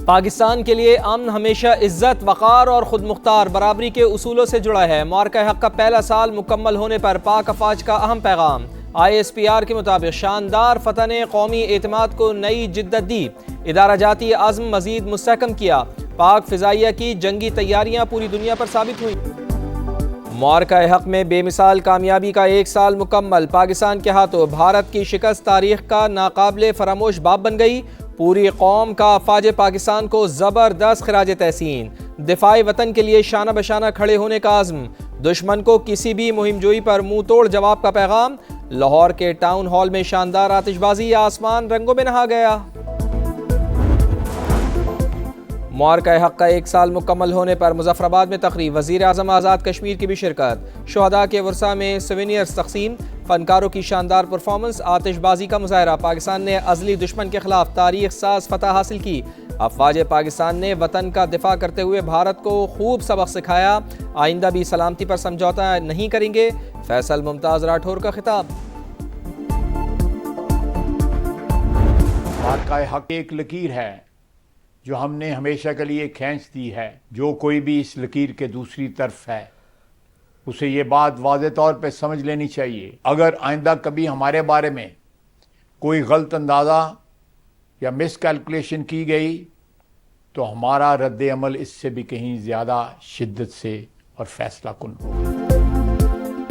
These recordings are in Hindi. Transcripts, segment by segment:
पाकिस्तान के लिए अमन हमेशा इज्जत, वक़ार और खुद मुख्तार बराबरी के उसूलों से जुड़ा है। मार्का हक का पहला साल मुकम्मल होने पर पाक अफवाज का अहम पैगाम। ISPR के मुताबिक शानदार फतह ने कौमी एतमाद को नई जिद्दत दी, इदारा जाती आज़म मजीद मुस्तहकम किया। पाक फ़िज़ाइया की जंगी तैयारियां पूरी दुनिया पर साबित हुई। मार्का हक में बेमिसाल कामयाबी का एक साल मुकम्मल। पाकिस्तान के हाथों भारत की शिकस्त तारीख का नाकाबिले फरामोश बाब बन गई। पूरी कौम का अफवाज पाकिस्तान को ज़बरदस्त खिराज तहसीन। दिफाई वतन के लिए शाना बशाना खड़े होने का आज़म। दुश्मन को किसी भी मुहिमजोई पर मुंह तोड़ जवाब का पैगाम। लाहौर के टाउन हॉल में शानदार आतिशबाजी, आसमान रंगों में नहा गया। मार्का हक का एक साल मुकम्मल होने पर मुजफ्फराबाद में तकरीब। वज़ीर आज़म आज़ाद कश्मीर की भी शिरकत। शुहदा के वर्सा में सोवेनियर्स तकसीम। फनकारों की शानदार परफॉर्मेंस, आतिशबाजी का मुजाहरा। पाकिस्तान ने अज़ली दुश्मन के खिलाफ तारीख साज फतह हासिल की। अफवाज पाकिस्तान ने वतन का दिफा करते हुए भारत को खूब सबक सिखाया। आइंदा भी सलामती पर समझौता नहीं करेंगे। फैसल मुमताज़ राठौर का खिताब। मार्का हक एक लकीर है जो हमने हमेशा के लिए खींच दी है। जो कोई भी इस लकीर के दूसरी तरफ है उसे ये बात वाज़े तौर पे समझ लेनी चाहिए, अगर आइंदा कभी हमारे बारे में कोई गलत अंदाज़ा या मिसकैलकुलेशन की गई तो हमारा रद्द अमल इससे भी कहीं ज़्यादा शिद्दत से और फैसला कुन होगा।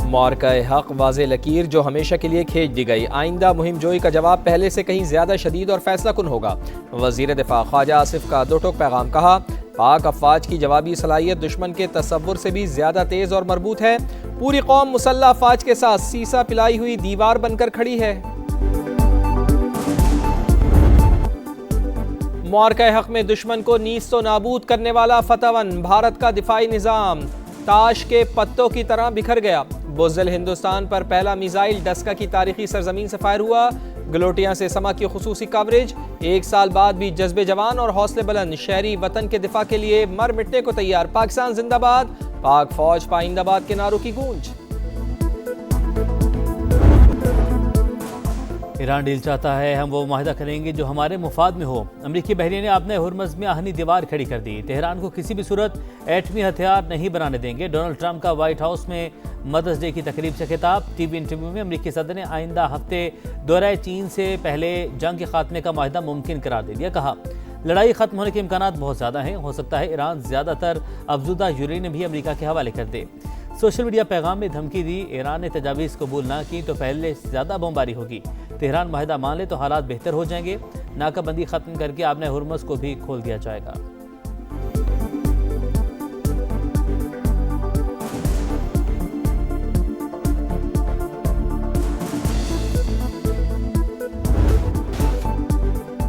मार्का हक वाज़े लकीर जो हमेशा के लिए खींच दी गई। आइंदा मुहिम जोई का जवाब पहले से कहीं ज़्यादा शदीद और फैसला कुन होगा। वज़ीर दिफा ख्वाजा आसिफ का दो टोक पैगाम। कहा, पाक अफवाज की जवाबी सलाहियत दुश्मन के तसव्वुर से भी ज़्यादा तेज़ और मरबूत है। पूरी कौम मुसल्लह अफवाज के साथ सीसा पिलाई हुई दीवार बनकर खड़ी है। मार्का हक में दुश्मन को नीस्तो नाबूद करने वाला फतवन भारत का दिफाई निज़ाम ताश के पत्तों की तरह बिखर गया। बुज़दिल हिंदुस्तान पर पहला मिसाइल डस्का की तारीखी सरजमीन से फायर हुआ। गलोटियां से समा की खुसूसी कवरेज। एक साल बाद भी जज्बे जवान और हौसले बुलंद। शहरी वतन के दिफा के लिए मर मिटने को तैयार। पाकिस्तान जिंदाबाद। पाक फौज पाइंदाबाद के नारों की गूंज। ईरान डील चाहता है, हम वो मुआहदा करेंगे जो हमारे मुफाद में हो। अमरीकी बहरिया ने अपने हुरमज़ में आहनी दीवार खड़ी कर दी। तेहरान को किसी भी सूरत एटमी हथियार नहीं बनाने देंगे। डोनाल्ड ट्रंप का व्हाइट हाउस में मदर्स डे की तकरीब से खिताब। टीवी इंटरव्यू में अमरीकी सदर ने आइंदा हफ्ते दौरे चीन से पहले जंग के खात्मे का मुआहदा मुमकिन करार दे दिया। कहा, लड़ाई खत्म होने के इम्कानात बहुत ज़्यादा हैं। हो सकता है ईरान ज़्यादातर अफजुदा यूरेनियम भी अमरीका के हवाले कर दे। सोशल मीडिया पैगाम में धमकी दी, ईरान ने तजावीज़ कबूल ना की तो पहले से ज़्यादा बमबारी होगी। तेहरान मुआहदा मान ले तो हालात बेहतर हो जाएंगे। नाकाबंदी ख़त्म करके आपने हुरमज़ को भी खोल दिया जाएगा।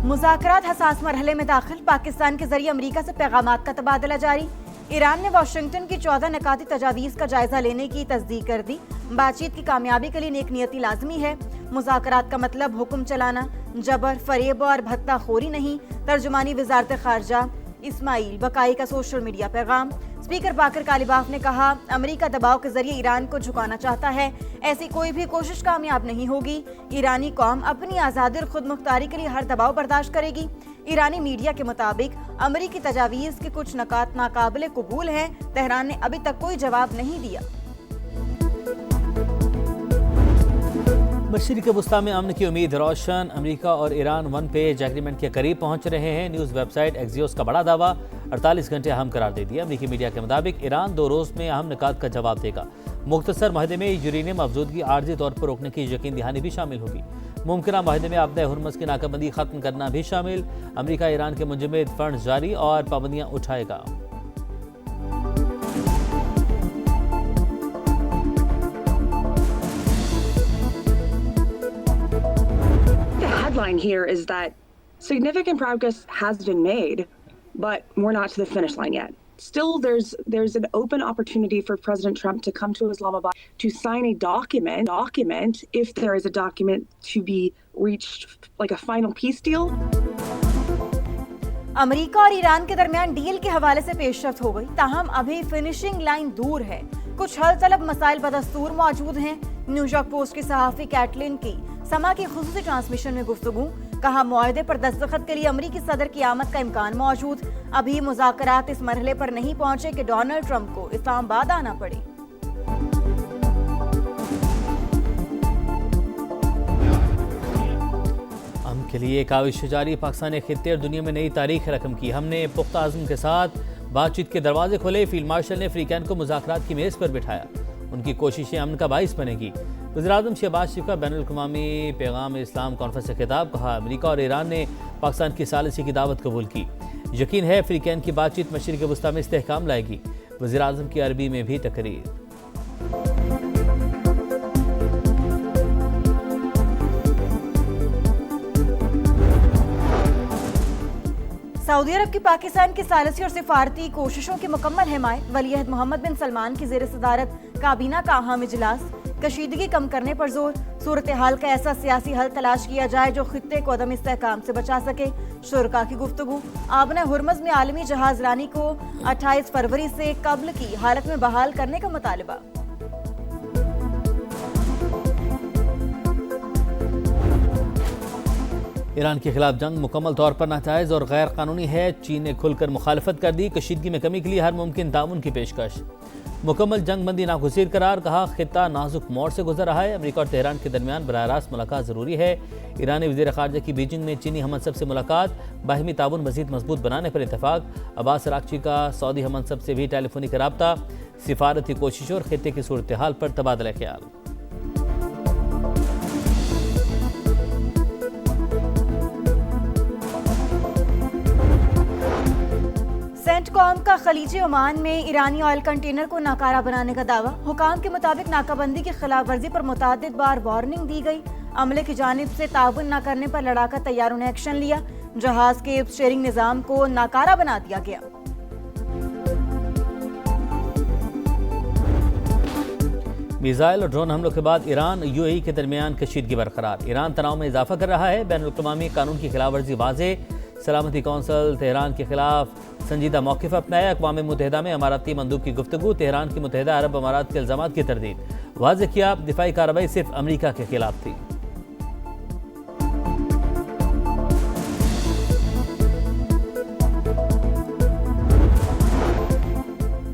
मुज़ाकरात हसास मरहले में दाखिल। पाकिस्तान के जरिए अमरीका से पैगामात का तबादला जारी। ईरान ने वाशिंगटन की 14 नकाती तजावीज़ का जायजा लेने की तस्दीक कर दी। बातचीत की कामयाबी के लिए नेकनियती लाजमी है। मुज़ाकरात का मतलब हुक्म चलाना, जबर, फरेब और भत्ताखोरी नहीं। तर्जुमानी वजारत खारजा इस्माइल बकाई का सोशल मीडिया पैगाम। स्पीकर बाकर कालिबाफ ने कहा, अमेरिका दबाव के जरिए ईरान को झुकाना चाहता है। ऐसी कोई भी कोशिश कामयाब नहीं होगी। ईरानी कौम अपनी आज़ादी और खुद मुख्तारी के लिए हर दबाव बर्दाश्त करेगी। ईरानी मीडिया के मुताबिक अमेरिकी तजावीज़ के कुछ नकात नाकाबिले कबूल हैं। तेहरान ने अभी तक कोई जवाब नहीं दिया। मशरिक़ वस्ता में अमन की उम्मीद रोशन। अमेरिका और ईरान वन पेज एग्रीमेंट के करीब पहुंच रहे हैं। न्यूज़ वेबसाइट एक्सियोस का बड़ा दावा, 48 घंटे अहम करार दे दिया। अमेरिकी मीडिया के मुताबिक ईरान 2 रोज़ में अहम निकात का जवाब देगा। मुख्तसर माहदे में यूरेनियम अफजूदगी आर्जी तौर पर रोकने की यकीन दहानी भी शामिल होगी। मुमकिन माहदे में आपदा हुरमज़ की नाकाबंदी ख़त्म करना भी शामिल। अमेरिका ईरान के मुंजमद फंड जारी और पाबंदियाँ उठाएगा। Headline here is that significant progress has been made, but we're not to the finish line yet. Still, there's an open opportunity for President Trump to come to Islamabad to sign a document if there is a document to be reached, like a final peace deal. America और ईरान के दरमियान डील के हवाले से पेशरफ्त हो गई, ताहम अभी फिनिशिंग लाइन दूर है। कुछ हल तलब मसाइल बदस्तूर मौजूद हैं। न्यूयॉर्क पोस्ट की सहाफ़ी कैटलिन की समा की खुसूसी ट्रांसमिशन में गुफ्तगू। कहा मुआहदे पर दस्तखत के लिए अमरीकी सदर की आमद का इम्कान मौजूद। अभी मुज़ाकरात इस मरहले पर नहीं पहुंचे कि डोनाल्ड ट्रंप को इस्लामाबाद आना पड़े। हम के लिए काविश जारी, पाकिस्तान खित्ते और दुनिया में नई तारीख रकम की। हमने पुख्ता आज़म के साथ बातचीत के दरवाजे खोले। फील्ड मार्शल ने अफ्रीकन को मुज़ाकरात की मेज़ पर बिठाया। उनकी कोशिशें अमन का बाइस बनेगी। वज़ीर-ए-आज़म शहबाज शरीफ का बैनुल-अक़वामी पैगाम इस्लाम कॉन्फ्रेंस से खिताब। कहा अमेरिका और ईरान ने पाकिस्तान की सालिसी की दावत कबूल की। यकीन है अफ्रीकन की बातचीत मशरिक़ वस्ता में इस्तेहकाम लाएगी। वज़ीर-ए-आज़म की अरबी में भी तकरीर। सऊदी अरब की पाकिस्तान की सालिसी और सिफारती कोशिशों की मुकम्मल हिमायत। वलीअहद मोहम्मद बिन सलमान की ज़ेर सदारत काबीना का अहम इजलास। कशीदगी कम करने पर जोर। सूरत हाल का ऐसा सियासी हल तलाश किया जाए जो खित्ते को अदम इस्तेहकाम से बचा सके। शुरका की गुफ्तगू। आबना हुर्मज़ में आलमी जहाज रानी को 28 फरवरी से कब्ल की हालत में बहाल करने का मुतालबा। ईरान के खिलाफ जंग मुकम्मल तौर पर नाजायज़ और गैर कानूनी है। चीन ने खुलकर मुखालफत कर दी। कशीदगी में कमी के लिए हर मुमकिन ताउन की पेशकश। मुकम्मल जंग बंदी नागुज़ीर करार। कहा खित्ता नाजुक मोड़ से गुजर रहा है। अमेरिका और तेहरान के दरमियान बराह रास्त मुलाकात ज़रूरी है। ईरानी वज़ीर ख़ारजा की बीजिंग में चीनी हमनसब से मुलाकात। बाहिमी ताउन मज़ीद मजबूत बनाने पर इतफाक। अब्बास अराग़ची का सऊदी हमनसब से भी टेलीफोनिक रब्ता। सिफारती कोशिशों और खित्ते की सूरत हाल पर तबादला ख्याल। सेंटकॉम का खलीज ओमान में ईरानी ऑयल कंटेनर को नाकारा बनाने का दावा। हुकाम के मुताबिक नाकाबंदी की खिलाफ वर्जी पर मुतअद्दिद बार वार्निंग दी गई। अमले की जानिब से ताउन न करने पर लड़ाकर तैयारों ने एक्शन लिया। जहाज के शेयरिंग निज़ाम को नाकारा बना दिया गया। मिसाइल और ड्रोन हमलों के बाद ईरान यूएई के दरमियान कशीदगी बरकरार। ईरान तनाव में इजाफा कर रहा है। बैनुल-अक़वामी कानून की खिलाफ वर्जी वाज़े। सलामती कौंसल तेहरान के खिलाफ संजीदा मौक़िफ़ अपनाया। अक़वाम मुत्तहिदा में अमाराती मंदूब की गुफ्तगू। तेहरान की मुत्तहिदा अरब अमारात के इल्ज़ामात की तरदीद। वाज़ेह किया दिफाई कार्रवाई सिर्फ अमरीका के खिलाफ थी।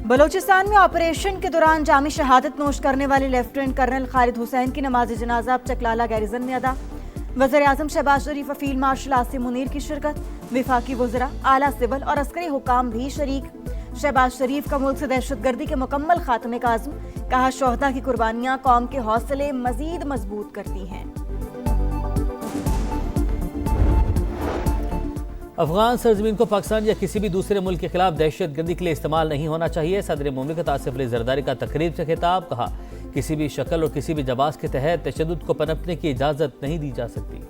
बलोचिस्तान में ऑपरेशन के दौरान जामी शहादत नोश करने वाले लेफ्टिनेंट कर्नल खालिद हुसैन की नमाज जनाजा अब चकलाला गैरिजन में अदा। वज़ीर-ए-आज़म शहबाज शरीफ और फील्ड मार्शल आसिम मुनीर की शिरकत। वफाकी वज़रा, आला सिविल और अस्करी हुकाम भी शरीक। शहबाज शरीफ का मुल्क से दहशतगर्दी के मुकम्मल खात्मे का आज़म। कहा शोहदा की कुर्बानियाँ कौम के हौसले मजीद मजबूत करती हैं। अफगान सरजमीन को पाकिस्तान या किसी भी दूसरे मुल्क के खिलाफ दहशतगर्दी के लिए इस्तेमाल नहीं होना चाहिए। सदर मुमलिकत आसिफ अली जरदारी का तकरीब से खिताब। कहा किसी भी शक्ल और किसी भी जवाब के तहत तशद्दुद को पनपने की इजाज़त नहीं दी जा सकती।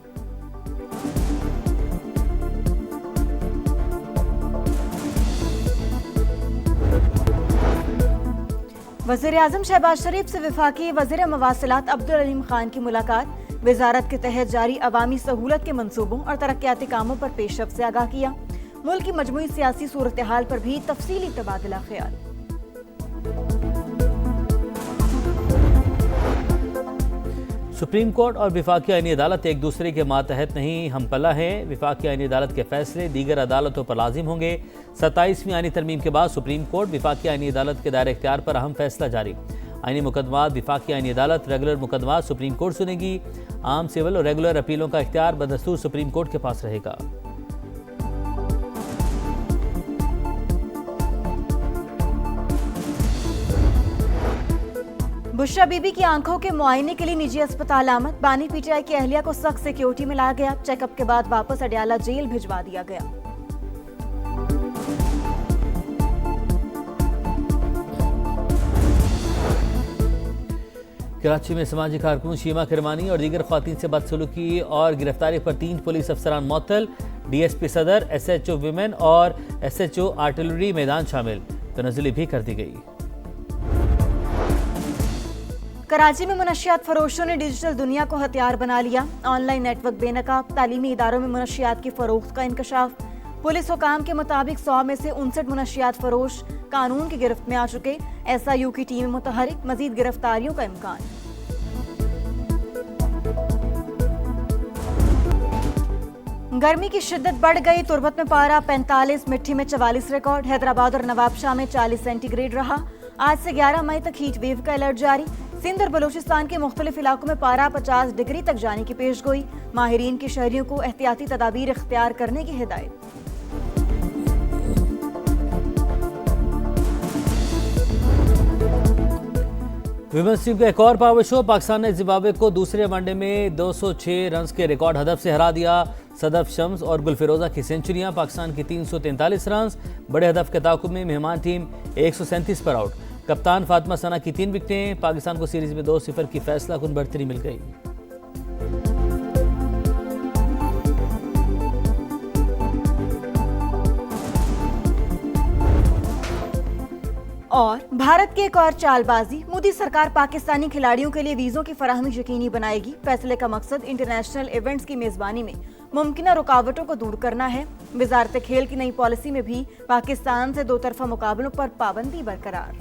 वज़ीर-ए-आज़म शहबाज शरीफ से वफाकी वज़ीर मवासिलात अब्दुल अलीम खान की मुलाकात। वजारत के तहत जारी अवामी सहूलत के मनसूबों और तरक्याती कामों पर पेशरफ्त से आगाह किया। मुल्क की मजमूई सियासी सूरत हाल पर भी तफसीली तबादला ख्याल। सुप्रीम कोर्ट और वफाकी आईनी अदालत एक दूसरे के मातहत नहीं, हम पल्ला हैं। वफाकी आईनी अदालत के फैसले दीगर अदालतों पर लाजिम होंगे। 27वीं आईनी तरमीम के बाद सुप्रीम कोर्ट वफाकी आईनी अदालत के दायरे इख्तियार पर अहम फैसला जारी। आईनी मुकदमात वफाकी आईनी अदालत, रेगुलर मुकदमात सुप्रीम कोर्ट सुनेगी। आम सिविल और रेगुलर अपीलों का इख्तियार बदस्तूर सुप्रीम कोर्ट के पास रहेगा। बुशरा बीबी की आंखों के मुआयने के लिए निजी अस्पताल आमद। बानी पीटीआई की अहलिया को सख्त सिक्योरिटी में लाया गया। चेकअप के बाद वापस अडयाला जेल भिजवा दिया गया। कराची में समाजी कारकुन शीमा किरमानी और दीगर ख्वातीन से बदसलूकी और गिरफ्तारी पर 3 पुलिस अफसरान मुअत्तल। डीएसपी सदर, एसएचओ विमेन और एसएचओ आर्टिलरी मैदान शामिल। तनज़्ज़ुली भी कर दी गई। कराची में मुनशियात फरोशों ने डिजिटल दुनिया को हथियार बना लिया। ऑनलाइन नेटवर्क बेनकाब, तालीमी इदारों में मुनशियात की फरोख्त का इंकशाफ। पुलिस हुकाम के मुताबिक 100 में से 59 मुनशियात फरोश कानून की गिरफ्त में आ चुके। एसआईयू की टीम मुतहरिक, मजीद गिरफ्तारियों का इम्कान। गर्मी की शिद्दत बढ़ गई। तुर्बत में पारा 45, मिट्टी में 44 रिकॉर्ड। हैदराबाद और नवाबशाह में 40 सेंटीग्रेड रहा। आज से 11 मई तक हीट वेव का अलर्ट जारी। सिंध और बलूचिस्तान के मुख्तलिफ इलाकों में पारा 50 डिग्री तक जाने की पेशगोई। माहिरीन की शहरियों को एहतियाती तदाबीर इख्तियार करने की हिदायत। विमेंस टीम का एक और पावर शो। पाकिस्तान ने जिम्बाब्वे को दूसरे वनडे में 206 रन के रिकॉर्ड हदफ से हरा दिया। सदफ शम्स और गुलफिरोजा की सेंचुरियां, पाकिस्तान की 343 रन। बड़े हदफ के ताकुब में मेहमान टीम 137 पर आउट। कप्तान फातिमा सना की 3 विकेटें। पाकिस्तान को सीरीज में 2-0 की फैसलाकुन बढ़तरी मिल गई। और भारत की एक और चालबाजी। मोदी सरकार पाकिस्तानी खिलाड़ियों के लिए वीजों की फराहमी यकीनी बनाएगी। फैसले का मकसद इंटरनेशनल इवेंट्स की मेजबानी में मुमकिन रुकावटों को दूर करना है। वजारत खेल की नई पॉलिसी में भी पाकिस्तान से दो तरफा मुकाबलों पर पाबंदी बरकरार।